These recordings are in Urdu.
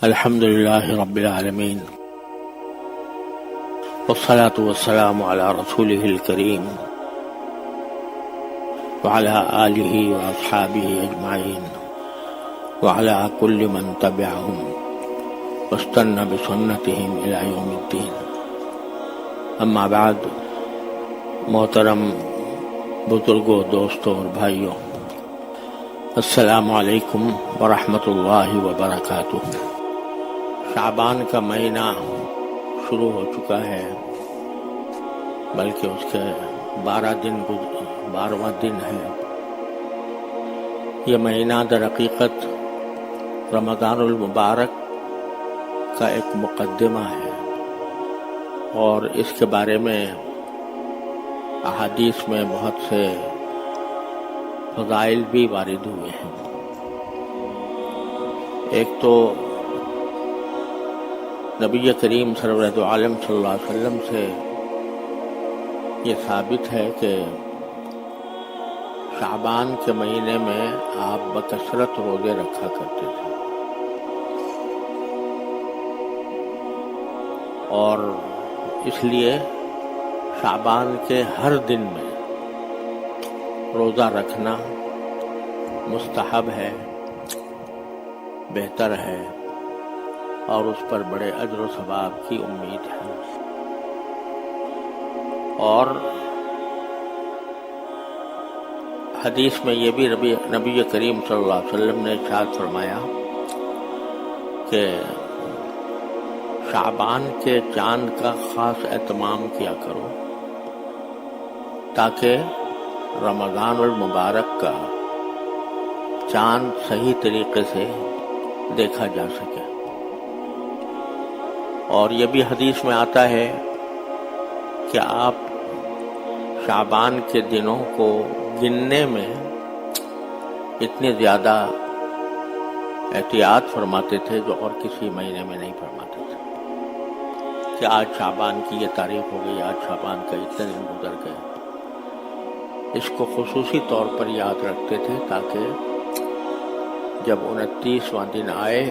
الحمد لله رب العالمين والصلاة والسلام على رسوله الكريم وعلى آله وأصحابه أجمعين وعلى كل من تبعهم واستنى بسنتهم إلى يوم الدين. اما بعد، محترم بزرگوں، دوستوں اور بھائیوں، السلام علیکم ورحمۃ اللہ وبرکاتہ۔ شعبان کا مہینہ شروع ہو چکا ہے، بلکہ اس کے 12واں دن ہے۔ یہ مہینہ در حقیقت رمضان المبارک کا ایک مقدمہ ہے، اور اس کے بارے میں احادیث میں بہت سے فضائل بھی وارد ہوئے ہیں۔ ایک تو نبی کریم سرورت عالم صلی اللہ علیہ وسلم سے یہ ثابت ہے کہ شعبان کے مہینے میں آپ بکثرت روزے رکھا کرتے تھے، اور اس لیے شعبان کے ہر دن میں روزہ رکھنا مستحب ہے، بہتر ہے، اور اس پر بڑے اجر و ثواب کی امید ہے۔ اور حدیث میں یہ بھی نبی کریم صلی اللہ علیہ وسلم نے ارشاد فرمایا کہ شعبان کے چاند کا خاص اہتمام کیا کرو تاکہ رمضان المبارک کا چاند صحیح طریقے سے دیکھا جا سکے۔ اور یہ بھی حدیث میں آتا ہے کہ آپ شعبان کے دنوں کو گننے میں اتنی زیادہ احتیاط فرماتے تھے جو اور کسی مہینے میں نہیں فرماتے تھے، کہ آج شعبان کی یہ تاریخ ہو گئی، آج شعبان کا اتنے دن گزر گئے۔ اس کو خصوصی طور پر یاد رکھتے تھے تاکہ جب 29واں دن آئے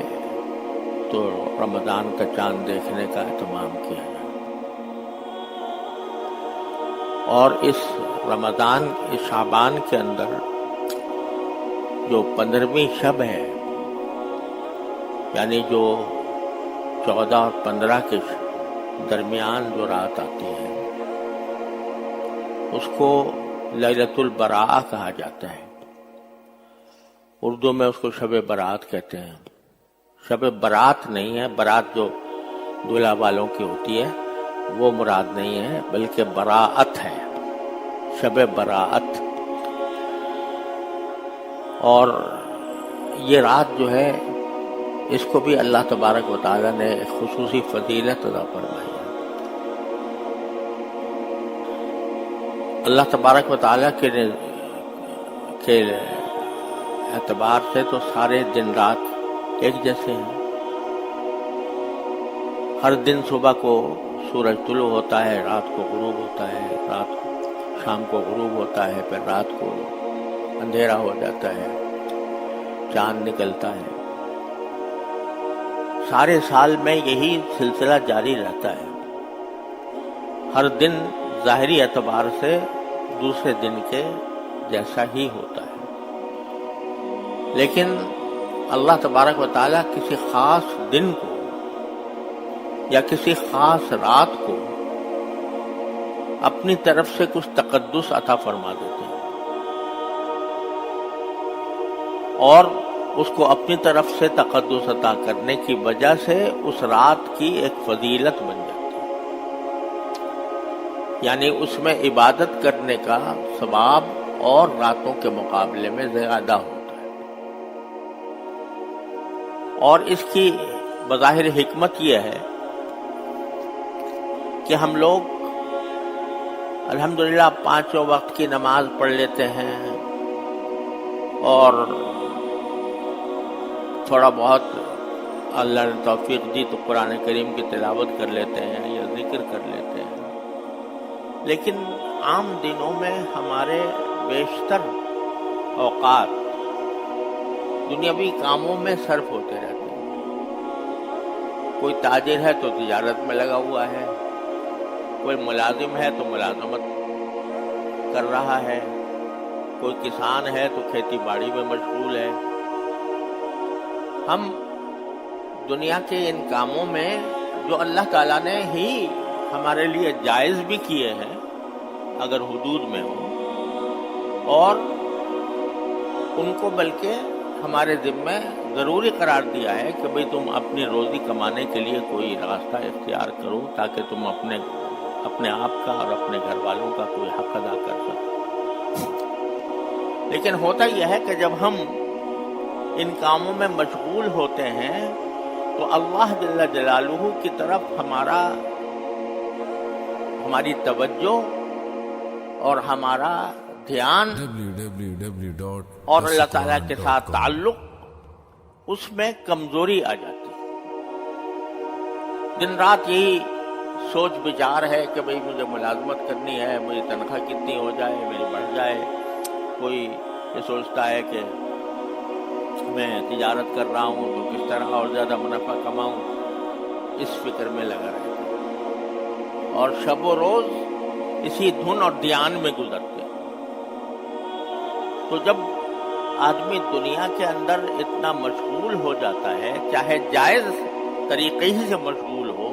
تو رمضان کا چاند دیکھنے کا اہتمام کیا جائے۔ اور اس شعبان کے اندر جو 15ویں شب ہے، یعنی جو 14 اور 15 کے درمیان جو رات آتی ہے، اس کو لیلۃ البراء کہا جاتا ہے۔ اردو میں اس کو شب برات کہتے ہیں۔ شب برات نہیں ہے، برات جو دولہا والوں کی ہوتی ہے وہ مراد نہیں ہے، بلکہ براءت ہے، شب براءت۔ اور یہ رات جو ہے، اس کو بھی اللہ تبارک و تعالی نے ایک خصوصی فضیلت عطا فرمائی ہے۔ اللہ تبارک و تعالی کے اعتبار سے تو سارے دن رات ایک جیسے ہیں۔ ہر دن صبح کو سورج طلوع ہوتا ہے، رات کو غروب ہوتا ہے، شام کو غروب ہوتا ہے، پھر رات کو اندھیرا ہو جاتا ہے، چاند نکلتا ہے۔ سارے سال میں یہی سلسلہ جاری رہتا ہے۔ ہر دن ظاہری اعتبار سے دوسرے دن کے جیسا ہی ہوتا ہے، لیکن اللہ تبارک و تعالیٰ کسی خاص دن کو یا کسی خاص رات کو اپنی طرف سے کچھ تقدس عطا فرما دیتے ہیں، اور اس کو اپنی طرف سے تقدس عطا کرنے کی وجہ سے اس رات کی ایک فضیلت بن جاتی ہے، یعنی اس میں عبادت کرنے کا ثواب اور راتوں کے مقابلے میں زیادہ ہوتا ہے۔ اور اس کی بظاہر حکمت یہ ہے کہ ہم لوگ الحمدللہ 5 وقت کی نماز پڑھ لیتے ہیں، اور تھوڑا بہت اللہ نے توفیق دی تو قرآن کریم کی تلاوت کر لیتے ہیں یا ذکر کر لیتے ہیں، لیکن عام دنوں میں ہمارے بیشتر اوقات دنیاوی کاموں میں صرف ہوتے رہتے ہیں۔ کوئی تاجر ہے تو تجارت میں لگا ہوا ہے، کوئی ملازم ہے تو ملازمت کر رہا ہے، کوئی کسان ہے تو کھیتی باڑی میں مشغول ہے۔ ہم دنیا کے ان کاموں میں جو اللہ تعالیٰ نے ہی ہمارے لیے جائز بھی کیے ہیں اگر حدود میں ہوں، اور ان کو بلکہ ہمارے ذمہ ضروری قرار دیا ہے کہ بھئی تم اپنی روزی کمانے کے لیے کوئی راستہ اختیار کرو تاکہ تم اپنے آپ کا اور اپنے گھر والوں کا کوئی حق ادا کر سکو۔ لیکن ہوتا یہ ہے کہ جب ہم ان کاموں میں مشغول ہوتے ہیں تو اللہ جل جلالہ کی طرف ہماری توجہ اور ہمارا دھیان اور اللہ تعالیٰ کے ساتھ تعلق اس میں کمزوری آ جاتی ہے۔ دن رات یہی سوچ بچار ہے کہ بھئی مجھے ملازمت کرنی ہے، میری تنخواہ کتنی ہو جائے، میری بڑھ جائے۔ کوئی یہ سوچتا ہے کہ میں تجارت کر رہا ہوں تو کس طرح اور زیادہ منافع کماؤں، اس فکر میں لگا رہتا ہے، اور شب و روز اسی دھن اور دھیان میں گزرتے ہیں۔ تو جب آدمی دنیا کے اندر اتنا مشغول ہو جاتا ہے، چاہے جائز طریقے ہی سے مشغول ہو،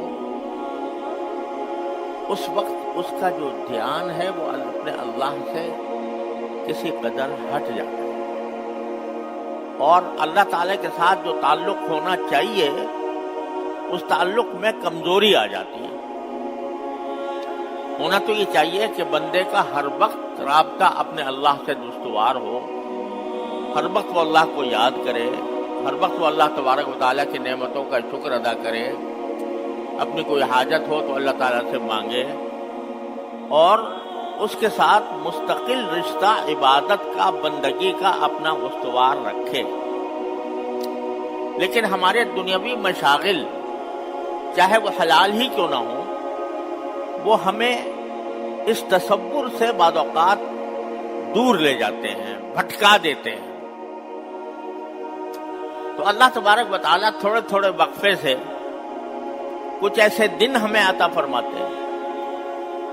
اس وقت اس کا جو دھیان ہے وہ اپنے اللہ سے کسی قدر ہٹ جاتا ہے، اور اللہ تعالی کے ساتھ جو تعلق ہونا چاہیے اس تعلق میں کمزوری آ جاتی ہے۔ ہونا تو یہ چاہیے کہ بندے کا ہر وقت رابطہ اپنے اللہ سے استوار ہو، ہر وقت وہ اللہ کو یاد کرے، ہر وقت وہ اللہ تبارک و تعالیٰ کی نعمتوں کا شکر ادا کرے، اپنی کوئی حاجت ہو تو اللہ تعالیٰ سے مانگے، اور اس کے ساتھ مستقل رشتہ عبادت کا، بندگی کا اپنا استوار رکھے۔ لیکن ہمارے دنیاوی مشاغل چاہے وہ حلال ہی کیوں نہ ہو، وہ ہمیں اس تصور سے بعض اوقات دور لے جاتے ہیں، بھٹکا دیتے ہیں۔ تو اللہ تبارک و تعالیٰ تھوڑے تھوڑے وقفے سے کچھ ایسے دن ہمیں عطا فرماتے ہیں،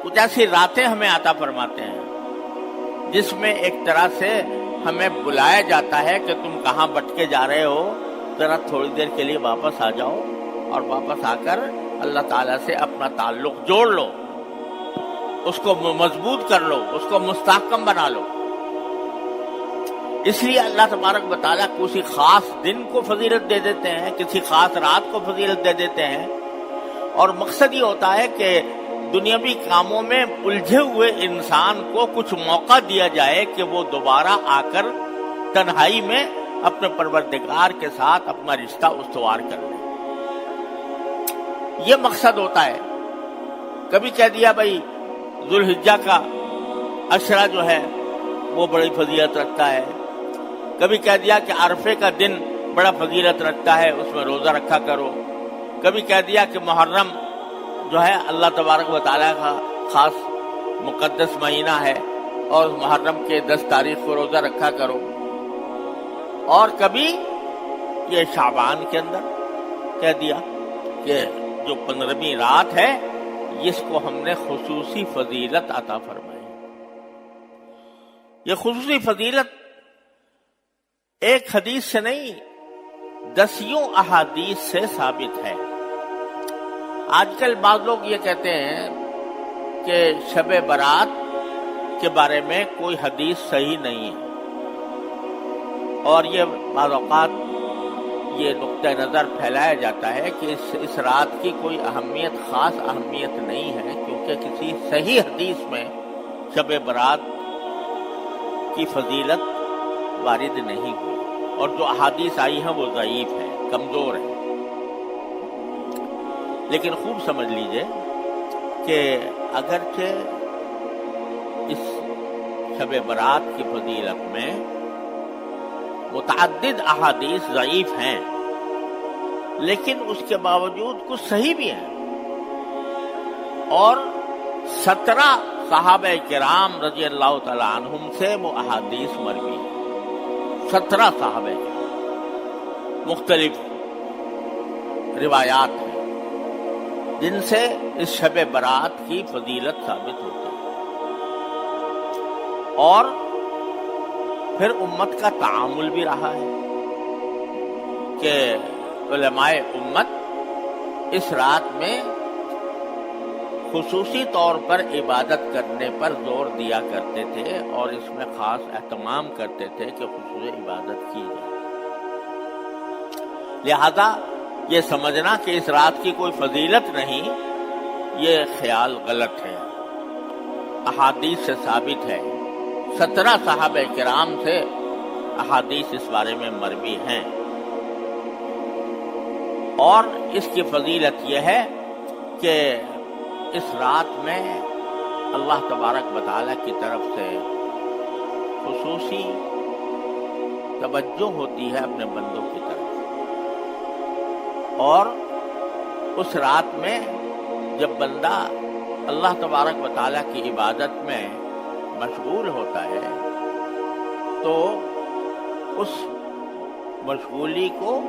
کچھ ایسی راتیں ہمیں عطا فرماتے ہیں جس میں ایک طرح سے ہمیں بلایا جاتا ہے کہ تم کہاں بھٹکے جا رہے ہو، ذرا تھوڑی دیر کے لیے واپس آ جاؤ، اور واپس آ کر اللہ تعالیٰ سے اپنا تعلق جوڑ لو، اس کو مضبوط کر لو، اس کو مستحکم بنا لو۔ اس لیے اللہ تبارک و تعالیٰ کسی خاص دن کو فضیلت دے دیتے ہیں، کسی خاص رات کو فضیلت دے دیتے ہیں، اور مقصد یہ ہوتا ہے کہ دنیاوی کاموں میں الجھے ہوئے انسان کو کچھ موقع دیا جائے کہ وہ دوبارہ آ کر تنہائی میں اپنے پروردگار کے ساتھ اپنا رشتہ استوار کر لے۔ یہ مقصد ہوتا ہے۔ کبھی کہہ دیا بھائی ذوالحجہ کا عشرہ جو ہے وہ بڑی فضیلت رکھتا ہے، کبھی کہہ دیا کہ عرفے کا دن بڑا فضیلت رکھتا ہے، اس میں روزہ رکھا کرو، کبھی کہہ دیا کہ محرم جو ہے اللہ تبارک و تعالیٰ کا خاص مقدس مہینہ ہے اور اس محرم کے 10 تاریخ کو روزہ رکھا کرو، اور کبھی یہ شعبان کے اندر کہہ دیا کہ جو 15ویں رات ہے اس کو ہم نے خصوصی فضیلت عطا فرمائی۔ یہ خصوصی فضیلت ایک حدیث سے نہیں، 10 احادیث سے ثابت ہے۔ آج کل بعض لوگ یہ کہتے ہیں کہ شب برات کے بارے میں کوئی حدیث صحیح نہیں ہے، اور یہ بعض اوقات یہ نقطہ نظر پھیلایا جاتا ہے کہ اس رات کی کوئی اہمیت، خاص اہمیت نہیں ہے، کیونکہ کسی صحیح حدیث میں شب برات کی فضیلت وارد نہیں ہوئی، اور جو احادیث آئی ہیں وہ ضعیف ہیں، کمزور ہیں۔ لیکن خوب سمجھ لیجئے کہ اگرچہ اس شب برات کی فضیلت میں متعدد احادیث ضعیف ہیں، لیکن اس کے باوجود کچھ صحیح بھی ہیں، اور 17 صحابہ کرام رضی اللہ تعالی عنہم سے وہ احادیث مروی ہیں۔ 17 صحابہ کرام، مختلف روایات ہیں، جن سے اس شب برات کی فضیلت ثابت ہوتی ہے، اور پھر امت کا تعامل بھی رہا ہے کہ علماء امت اس رات میں خصوصی طور پر عبادت کرنے پر زور دیا کرتے تھے اور اس میں خاص اہتمام کرتے تھے کہ خصوصی عبادت کی جائے۔ لہذا یہ سمجھنا کہ اس رات کی کوئی فضیلت نہیں، یہ خیال غلط ہے۔ احادیث سے ثابت ہے، 17 صحابہ کرام سے احادیث اس بارے میں مروی ہیں، اور اس کی فضیلت یہ ہے کہ اس رات میں اللہ تبارک و تعالیٰ کی طرف سے خصوصی توجہ ہوتی ہے اپنے بندوں کی طرف، اور اس رات میں جب بندہ اللہ تبارک و تعالیٰ کی عبادت میں مشغول ہوتا ہے تو اس مشغولی کو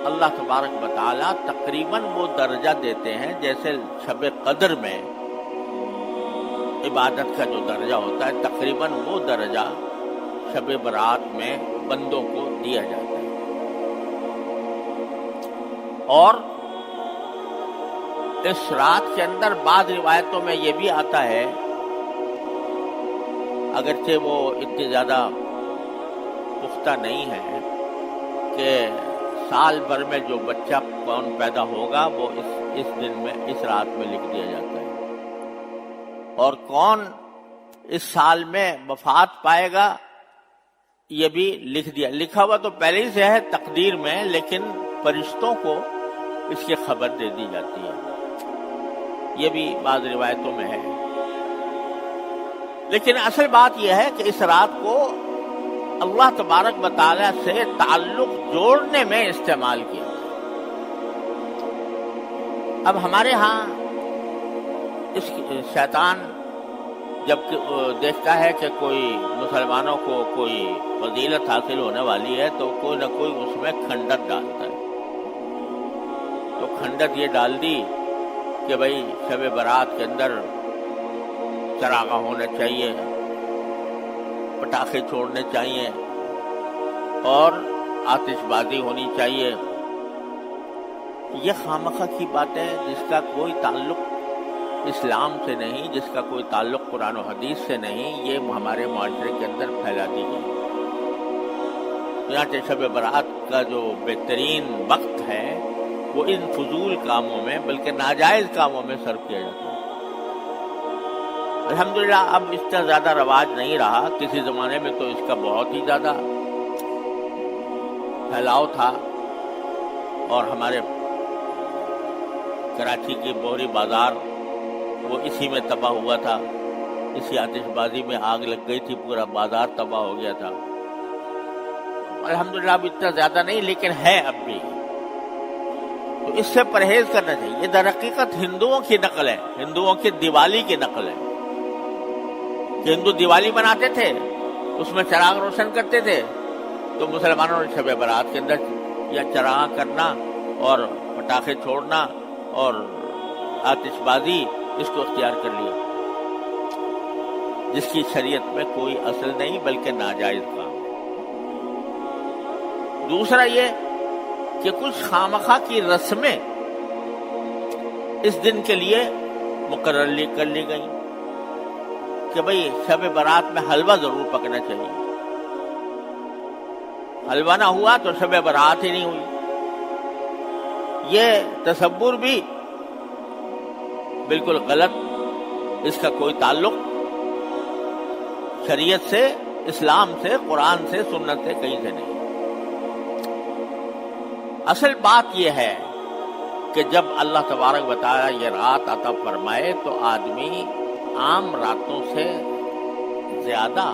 اللہ تبارک و تعالیٰ تقریباً وہ درجہ دیتے ہیں جیسے شب قدر میں عبادت کا جو درجہ ہوتا ہے، تقریباً وہ درجہ شب برات میں بندوں کو دیا جاتا ہے۔ اور اس رات کے اندر بعض روایتوں میں یہ بھی آتا ہے، اگرچہ وہ اتنی زیادہ پختہ نہیں ہے، کہ سال بھر میں جو بچہ کون پیدا ہوگا وہ اس دن میں، اس رات میں لکھ دیا جاتا ہے، اور کون اس سال میں وفات پائے گا یہ بھی لکھا ہوا تو پہلے ہی سے ہے تقدیر میں، لیکن فرشتوں کو اس کی خبر دے دی جاتی ہے، یہ بھی بعض روایتوں میں ہے۔ لیکن اصل بات یہ ہے کہ اس رات کو اللہ تبارک و تعالیٰ سے تعلق جوڑنے میں استعمال کیا۔ اب ہمارے ہاں اس شیطان جب دیکھتا ہے کہ کوئی مسلمانوں کو کوئی فضیلت حاصل ہونے والی ہے تو کوئی نہ کوئی اس میں کھنڈت ڈالتا ہے، تو کھنڈت یہ ڈال دی کہ بھئی شب برات کے اندر چراغاں ہونا چاہیے، پٹاخے چھوڑنے چاہیے، اور آتش بازی ہونی چاہیے۔ یہ خامخواہ کی باتیں جس کا کوئی تعلق اسلام سے نہیں، جس کا کوئی تعلق قرآن و حدیث سے نہیں، یہ ہمارے معاشرے کے اندر پھیلا دی گئی۔ چنانچہ شب برات کا جو بہترین وقت ہے وہ ان فضول کاموں میں بلکہ ناجائز کاموں میں صرف کیا جاتا ہے۔ الحمدللہ اب اس کا زیادہ رواج نہیں رہا، کسی زمانے میں تو اس کا بہت ہی زیادہ پھیلاؤ تھا، اور ہمارے کراچی کی بوہری بازار وہ اسی میں تباہ ہوا تھا، اسی آتش بازی میں آگ لگ گئی تھی، پورا بازار تباہ ہو گیا تھا۔ الحمدللہ اب اتنا زیادہ نہیں، لیکن ہے اب بھی، تو اس سے پرہیز کرنا چاہیے۔ یہ در حقیقت ہندوؤں کی نقل ہے، ہندوؤں کی دیوالی کی نقل ہے، کہ ہندو دیوالی مناتے تھے، اس میں چراغ روشن کرتے تھے، تو مسلمانوں نے شب برات کے اندر یا چراغ کرنا اور پٹاخے چھوڑنا اور آتش بازی اس کو اختیار کر لیا، جس کی شریعت میں کوئی اصل نہیں بلکہ ناجائز کام۔ دوسرا یہ کہ کچھ خامخواہ کی رسمیں اس دن کے لیے مقرر کر لی گئی کہ بھئی شب برات میں حلوہ ضرور پکنا چاہیے، حلوہ نہ ہوا تو شب برات ہی نہیں ہوئی۔ یہ تصور بھی بالکل غلط، اس کا کوئی تعلق شریعت سے، اسلام سے، قرآن سے، سنت سے کہیں سے نہیں۔ اصل بات یہ ہے کہ جب اللہ تبارک و تعالیٰ یہ رات عطا فرمائے تو آدمی عام راتوں سے زیادہ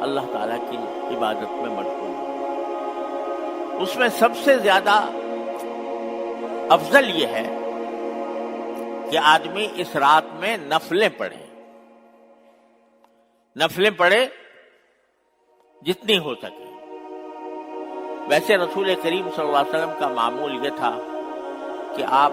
اللہ تعالیٰ کی عبادت میں مشغول ہے۔ اس میں سب سے زیادہ افضل یہ ہے کہ آدمی اس رات میں نفلیں پڑھے، نفلیں پڑھے جتنی ہو سکے۔ ویسے رسول کریم صلی اللہ علیہ وسلم کا معمول یہ تھا کہ آپ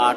8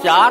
4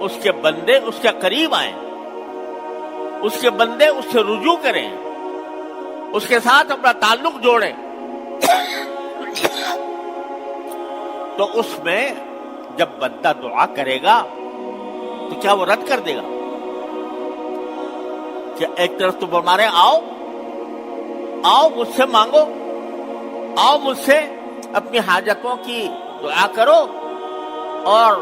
اس کے بندے اس کے قریب آئیں، اس کے بندے اس سے رجوع کریں، اس کے ساتھ اپنا تعلق جوڑیں، تو اس میں جب بندہ دعا کرے گا تو کیا وہ رد کر دے گا؟ کہ ایک طرف تو فرما رہے آؤ آؤ مجھ سے مانگو، آؤ مجھ سے اپنی حاجتوں کی دعا کرو، اور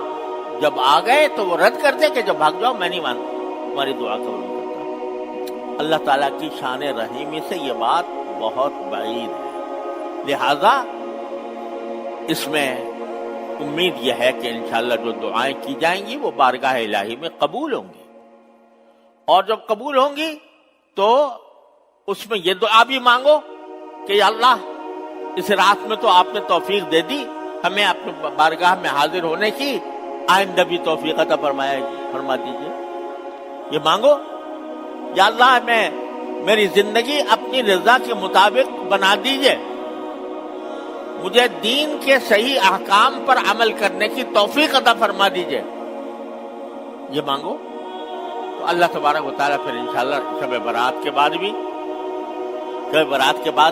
جب آ گئے تو وہ رد کرتے کہ جب بھاگ جاؤ میں نہیں مانتا، تمہاری دعا قبول نہیں کرتا۔ اللہ تعالیٰ کی شان رحیمی سے یہ بات بہت بعید ہے، لہذا اس میں امید یہ ہے کہ انشاءاللہ جو دعائیں کی جائیں گی وہ بارگاہ الہی میں قبول ہوں گی، اور جب قبول ہوں گی تو اس میں یہ دعا بھی مانگو کہ یا اللہ اس رات میں تو آپ نے توفیق دے دی ہمیں اپنے بارگاہ میں حاضر ہونے کی، آئندہ بھی توفیق عطا فرما دیجیے۔ یہ مانگو یا اللہ میں میری زندگی اپنی رضا کے مطابق بنا دیجیے، مجھے دین کے صحیح احکام پر عمل کرنے کی توفیق عطا فرما دیجیے، یہ مانگو تو اللہ تبارک و تعالیٰ پھر انشاءاللہ شب برات کے بعد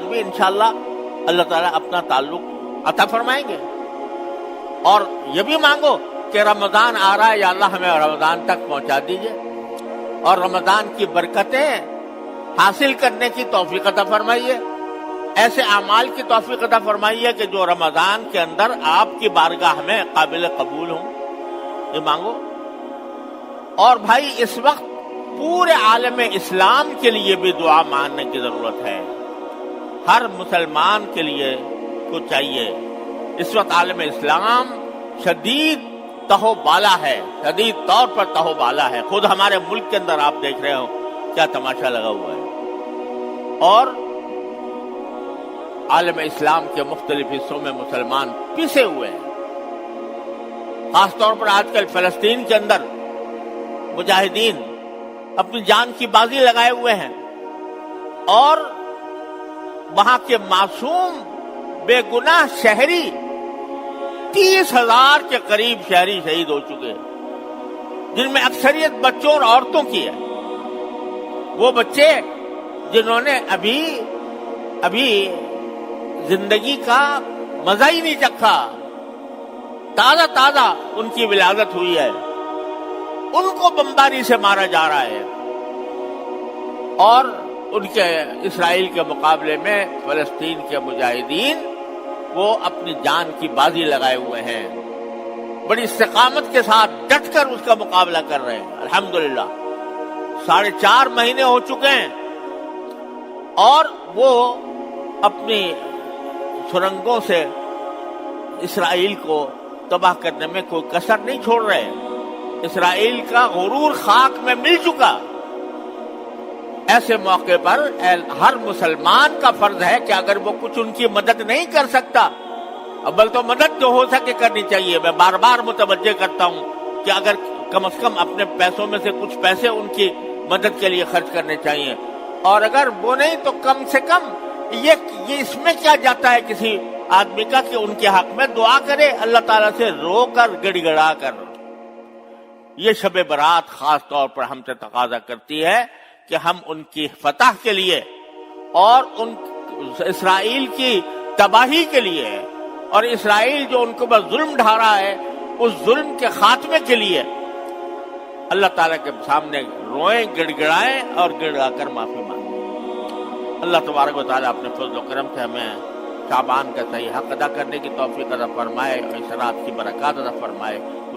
بھی انشاءاللہ اللہ تعالیٰ اپنا تعلق عطا فرمائیں گے۔ اور یہ بھی مانگو کہ رمضان آ رہا ہے یا اللہ ہمیں رمضان تک پہنچا دیجیے، اور رمضان کی برکتیں حاصل کرنے کی توفیق عطا فرمائیے، ایسے اعمال کی توفیق عطا فرمائیے کہ جو رمضان کے اندر آپ کی بارگاہ میں قابل قبول ہوں، یہ مانگو۔ اور بھائی اس وقت پورے عالم اسلام کے لیے بھی دعا مانگنے کی ضرورت ہے، ہر مسلمان کے لیے کو چاہیے۔ اس وقت عالم اسلام شدید تہو بالا ہے، شدید طور پر تہو بالا ہے، خود ہمارے ملک کے اندر آپ دیکھ رہے ہو کیا تماشا لگا ہوا ہے، اور عالم اسلام کے مختلف حصوں میں مسلمان پسے ہوئے ہیں، خاص طور پر آج کل فلسطین کے اندر مجاہدین اپنی جان کی بازی لگائے ہوئے ہیں، اور وہاں کے معصوم بے گناہ شہری 30,000 کے قریب شہری شہید ہو چکے ہیں، جن میں اکثریت بچوں اور عورتوں کی ہے۔ وہ بچے جنہوں نے ابھی زندگی کا مزہ ہی نہیں چکھا، تازہ ان کی ولادت ہوئی ہے، ان کو بمباری سے مارا جا رہا ہے، اور ان کے اسرائیل کے مقابلے میں فلسطین کے مجاہدین وہ اپنی جان کی بازی لگائے ہوئے ہیں، بڑی استقامت کے ساتھ ڈٹ کر اس کا مقابلہ کر رہے ہیں۔ الحمدللہ 4.5 مہینے ہو چکے ہیں، اور وہ اپنی سرنگوں سے اسرائیل کو تباہ کرنے میں کوئی کسر نہیں چھوڑ رہے۔ اسرائیل کا غرور خاک میں مل چکا۔ ایسے موقع پر ہر مسلمان کا فرض ہے کہ اگر وہ کچھ ان کی مدد نہیں کر سکتا، اول تو مدد جو ہو سکے کرنی چاہیے۔ میں بار بار متوجہ کرتا ہوں کہ اگر کم از کم اپنے پیسوں میں سے کچھ پیسے ان کی مدد کے لیے خرچ کرنے چاہیے، اور اگر وہ نہیں تو کم سے کم یہ اس میں کیا جاتا ہے کسی آدمی کا کہ ان کے حق میں دعا کرے، اللہ تعالیٰ سے رو کر گڑ گڑا کر۔ یہ شب برات خاص طور پر ہم سے تقاضا کرتی ہے کہ ہم ان کی فتح کے لیے اور ان اسرائیل کی تباہی کے لیے، اور اسرائیل جو ان کے اوپر ظلم ڈھا رہا ہے اس ظلم کے خاتمے کے لیے اللہ تعالیٰ کے سامنے روئیں، گڑ گڑائیں اور گڑا کر معافی مانگیں۔ اللہ تبارک و تعالیٰ اپنے فضل و کرم سے ہمیں شعبان کا صحیح حق ادا کرنے کی توفیق عطا فرمائے اور اس رات کی برکات عطا فرمائے۔